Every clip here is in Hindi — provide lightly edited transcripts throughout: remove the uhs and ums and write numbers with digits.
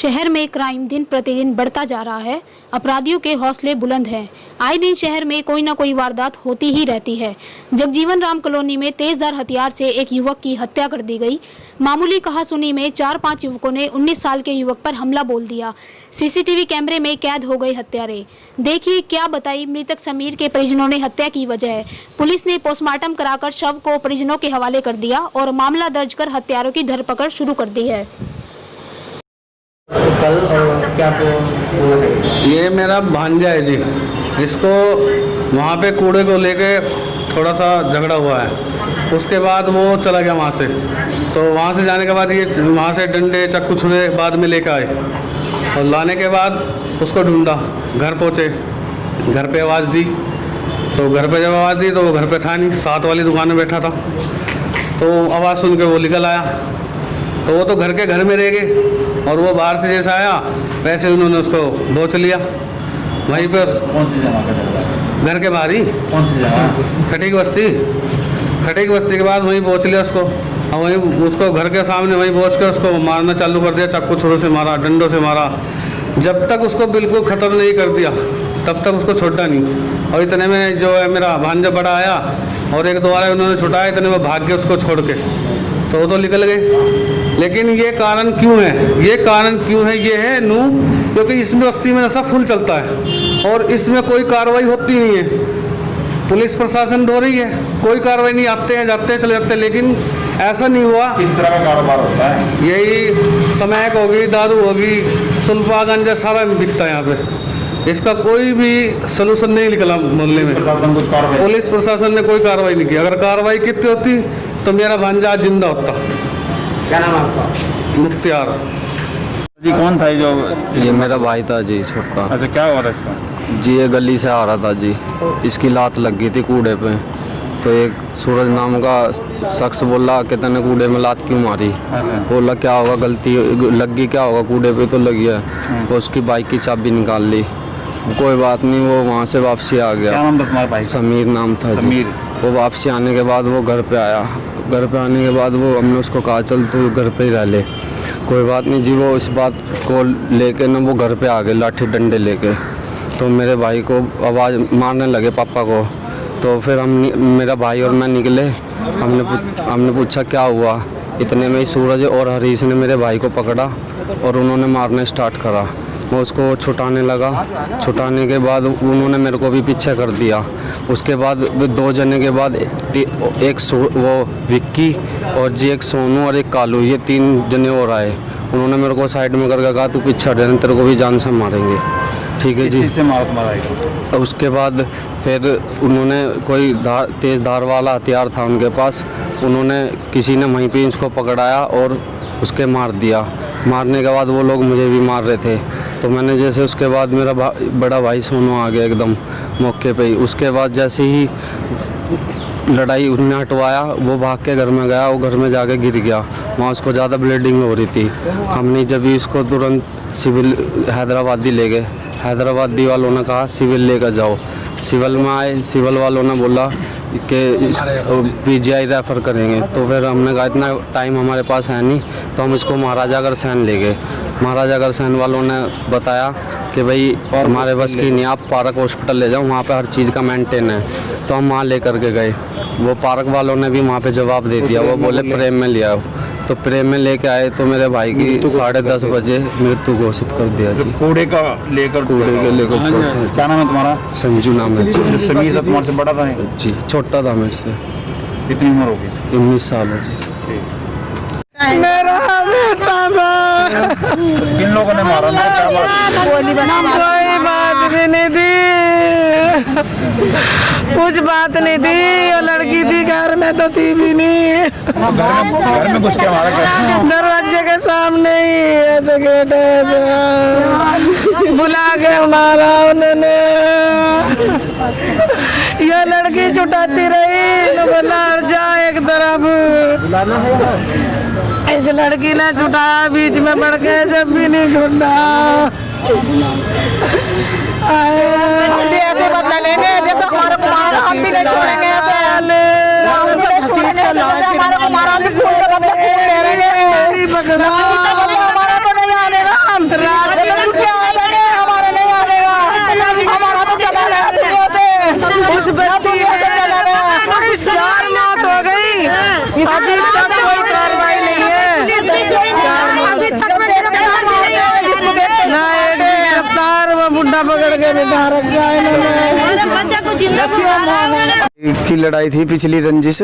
शहर में क्राइम दिन प्रतिदिन बढ़ता जा रहा है। अपराधियों के हौसले बुलंद हैं। आए दिन शहर में कोई ना कोई वारदात होती ही रहती है। जगजीवन राम कॉलोनी में तेजधार हथियार से एक युवक की हत्या कर दी गई। मामूली कहासुनी में 4-5 युवकों ने 19 साल के युवक पर हमला बोल दिया। सीसीटीवी कैमरे में कैद हो गए हत्यारे। देखिए क्या बताई मृतक समीर के परिजनों ने हत्या की वजह। पुलिस ने पोस्टमार्टम कराकर शव को परिजनों के हवाले कर दिया और मामला दर्ज कर हत्यारों की धरपकड़ शुरू कर दी है। कल क्या ये मेरा भांजा है जी। इसको वहाँ पे कूड़े को लेके थोड़ा सा झगड़ा हुआ है। उसके बाद वो चला गया वहाँ से। तो वहाँ से जाने के बाद ये वहाँ से डंडे चाकू छुरे बाद में लेकर आए और लाने के बाद उसको ढूंढा। घर पहुँचे, घर पे आवाज़ दी। तो घर पे जब आवाज़ दी तो वो घर पे था नहीं, साथ वाली दुकान में बैठा था। तो आवाज़ सुन के वो निकल आया। तो वो तो घर में रह गए और वो बाहर से जैसा आया वैसे उन्होंने उसको बोच लिया वहीं पे। कौन सी जगह पे? घर के बाहर ही। कौन सी जगह? खटीक बस्ती के बाद वहीं बोच लिया उसको और वहीं उसको घर के सामने वहीं बोच के उसको मारना चालू कर दिया। चाकू छुरों से मारा, डंडों से मारा। जब तक उसको बिल्कुल ख़त्म नहीं कर दिया तब तक उसको छोड़ा नहीं। और इतने में जो है मेरा भांजा बड़ा आया और एक दो वाले उन्होंने छुटाया। इतने में भाग गए उसको छोड़ के। तो वो तो निकल गए। लेकिन ये कारण क्यों है? ये है क्योंकि इस बस्ती में नशा फुल चलता है और इसमें कोई कार्रवाई होती नहीं है। पुलिस प्रशासन ढो रही है, कोई कार्रवाई नहीं। आते हैं जाते हैं चले जाते हैं, लेकिन ऐसा नहीं हुआ। किस तरह का कारोबार होता है? यही समैक होगी, दारू होगी, सुल्फा गांजा सारा बिकता है यहाँ पे। इसका कोई भी सलूशन नहीं निकला मोहल्ले में। प्रशासन कुछ कार्रवाई? पुलिस प्रशासन ने कोई कार्रवाई नहीं की। अगर कार्रवाई कितनी होती तो मेरा भांजा आज जिंदा होता। क्या नाम है आपका? मुख्तियार जी। कौन था ये जो? ये मेरा भाई था जी, छोटा। अच्छा, क्या हुआ था इसका? जी ये गली से आ रहा था जी। इसकी लात लग गई थी कूड़े पे। तो एक सूरज नाम का शख्स बोला कि तने कूड़े में लात क्यों मारी? बोला क्या होगा, गलती लग गई, क्या होगा, कूड़े पे तो लगी है। वो उसकी बाइक की चाबी निकाल ली। कोई बात नहीं, वो वहाँ से वापसी आ गया। क्या नाम था तुम्हारे भाई? समीर नाम था जी। वो वापसी आने के बाद वो घर पे आया। घर पे आने के बाद वो हमने उसको कहा चल तू घर पे ही रह ले। कोई बात नहीं जी। वो इस बात को लेके ना वो घर पे आ गए लाठी डंडे लेके। तो मेरे भाई को आवाज़ मारने लगे पापा को। तो फिर मेरा भाई और मैं निकले। हमने पूछा क्या हुआ। इतने में ही सूरज और हरीश ने मेरे भाई को पकड़ा और उन्होंने मारना स्टार्ट करा। वो उसको छुटाने लगा। छुटाने के बाद उन्होंने मेरे को भी पीछे कर दिया। उसके बाद 2 जने के बाद एक वो विक्की और जी एक सोनू और एक कालू, ये 3 जने और आए। उन्होंने मेरे को साइड में करके कहा तू पीछे हट जाना, तेरे को भी जान से मारेंगे। ठीक है जी। से मारा तुम्हारा? उसके बाद फिर उन्होंने कोई तेज़ धार वाला हथियार था उनके पास। उन्होंने किसी ने वहीं पे उसको पकड़ाया और उसके मार दिया। मारने के बाद वो लोग मुझे भी मार रहे थे। तो मैंने जैसे उसके बाद मेरा बड़ा भाई सोनू आ गया एकदम मौके पे ही। उसके बाद जैसे ही लड़ाई उसने हटवाया, वो भाग के घर में गया। वो घर में जाके गिर गया। वहाँ उसको ज़्यादा ब्लीडिंग हो रही थी। हमने जब भी उसको तुरंत सिविल हैदराबादी ले गए। हैदराबादी वालों ने कहा सिविल लेकर जाओ। सिविल में आए। सिविल वालों ने बोला कि PGI रेफ़र करेंगे। तो फिर हमने कहा इतना टाइम हमारे पास है नहीं, तो हम इसको महाराजा अग्रसेन ले गए। महाराजा अग्रसेन वालों ने बताया कि भाई हमारे बस की नहीं, आप पार्क हॉस्पिटल ले जाओ, वहाँ पे हर चीज़ का मेंटेन है। तो हम वहाँ ले करके गए। वो पार्क वालों ने भी वहाँ पे जवाब दे दिया। वो बोले प्रेम में ले आओ। तो प्रेम में लेके आए तो मेरे भाई की 10:30 बजे मृत्यु घोषित कर दिया जी। कूड़े के लेकर? क्या नाम है तुम्हारा? संजू नाम है जी। समीर तुम्हारे से बड़ा था जी? छोटा था मेरे से। कितनी उम्र होगी? 19 साल है जी। मेरा बेटा था। किन लोगों ने मारा? क्या बात? कोई बात भी नहीं थी, कुछ बात नहीं थी। वो लड़की थी घर में तो थी भी नहीं। घर में घुस के मारा? दरवाजे के सामने ही ऐसे गेट बुला के मारा उन्होंने। ये लड़की छुटाती रही, बोला जा एक तरफ। इस लड़की ने छुटाया, बीच में बढ़ के जब भी नहीं छुटा। ऐसे बदला लेंगे जैसे हमारे को मारा, हम भी नहीं छोड़ेंगे। ऐसे हम भी नहीं छोड़ेंगे। जैसे हमारे को मारा, हम भी खून का बदला खून ले रहे हैं। हमारा तो नहीं आने। अभी तक कोई कार्रवाई नहीं है। अभी तक गिरफ्तार भी नहीं है। ना एक गिरफ्तार वो बुढ़ा पकड़ के बिठा रखा है इन्होंने। की लड़ाई थी पिछली रंजिश।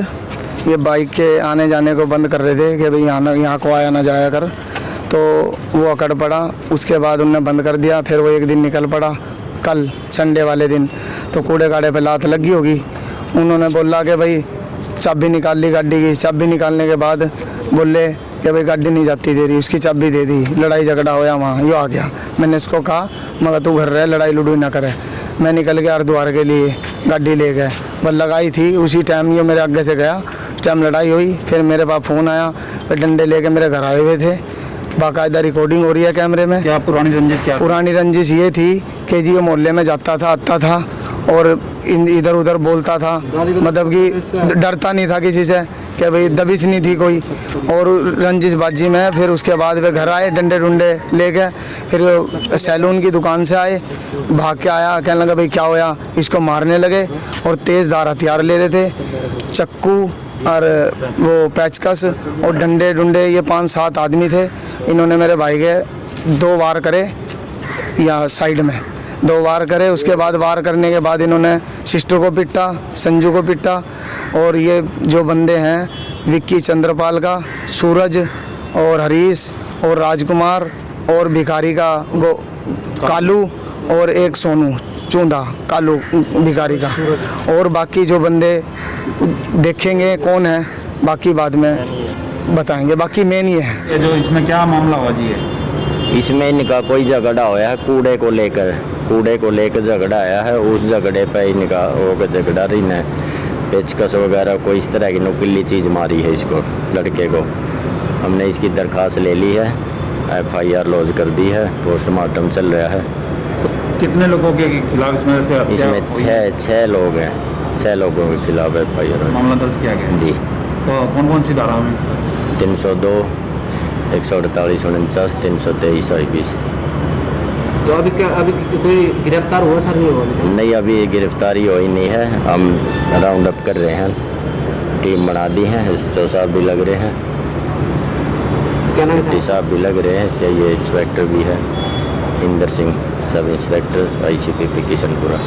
ये बाइक के आने जाने को बंद कर रहे थे कि भाई यहाँ को आया ना जाया कर, तो वो अकड़ पड़ा। उसके बाद उनने बंद कर दिया। फिर वो एक दिन निकल पड़ा, कल संडे वाले दिन, तो कूड़े काड़े पे लात लगी होगी। उन्होंने बोला कि भाई चाबी निकाल ली गाड़ी की। चाबी निकालने के बाद बोले कि भाई गाड़ी नहीं जाती दे रही, उसकी चाबी दे दी। लड़ाई झगड़ा होया वहाँ, यो आ गया। मैंने इसको कहा मगर तू घर रहे, लड़ाई लड़ूई ना करे। मैं निकल गया हरिद्वार के लिए, गाड़ी ले गए। बस लगाई थी उसी टाइम ये मेरे आगे से गया, उस टाइम लड़ाई हुई। फिर मेरे पास फ़ोन आया, फिर डंडे लेके मेरे घर आए हुए थे। बाकायदा रिकॉर्डिंग हो रही है कैमरे में। क्या पुरानी रंजिश क्या? पुरानी रंजिश ये थी कि जी ये मोहल्ले में जाता था, आता था और इधर उधर बोलता था, मतलब कि डरता नहीं था किसी से, कि भाई दबिश नहीं थी कोई। और रंजिश बाजी में फिर उसके बाद वे घर आए डंडे डुंडे लेके। फिर सैलून की दुकान से आए, भाग के आया, कहने लगा भाई क्या होया। इसको मारने लगे और तेज़धार हथियार ले रहे थे, चक्कू और वो पेचकस और डंडे डुंडे। ये 5-7 आदमी थे। इन्होंने मेरे भाई के 2 वार करे, या साइड में 2 वार करे। उसके बाद वार करने के बाद इन्होंने सिस्टर को पिटा, संजू को पिटा। और ये जो बंदे हैं, विक्की चंद्रपाल का, सूरज और हरीश और राजकुमार और भिखारी का कालू और एक सोनू चूंदा, कालू भिखारी का। और बाकी जो बंदे देखेंगे कौन है, बाकी बाद में बताएंगे। बाकी मेन ये है। ये जो इसमें क्या मामला हुआ जी है? इसमें इनका कोई झगड़ा होया है कूड़े को लेकर झगड़ा आया है। उस झगड़े पे इनका वो झगड़ा रही ने पेचकस वगैरह कोई इस तरह की नुकीली चीज़ मारी है इसको, लड़के को। हमने इसकी दरख्वास्त ले ली है, FIR लॉन्च कर दी है, पोस्टमार्टम चल रहा है। तो कितने लोगों के खिलाफ इसमें से हत्या इसमें हुई? 6 लोग हैं, 6 लोगों के खिलाफ FIR मामला दर्ज किया गया जी। तो कौन कौन सी धारा में सर? 302, 148, 49, 323 और 20। तो अभी कोई गिरफ्तार हुआ सर? नहीं, अभी गिरफ्तारी हुई नहीं है। हम राउंड अप कर रहे हैं, टीम बना दी है। SHO साहब भी लग रहे हैं, क्या नाम है? साहब भी लग रहे हैं, ये इंस्पेक्टर भी है, Inder Singh sub inspector ICPP Kishanpura.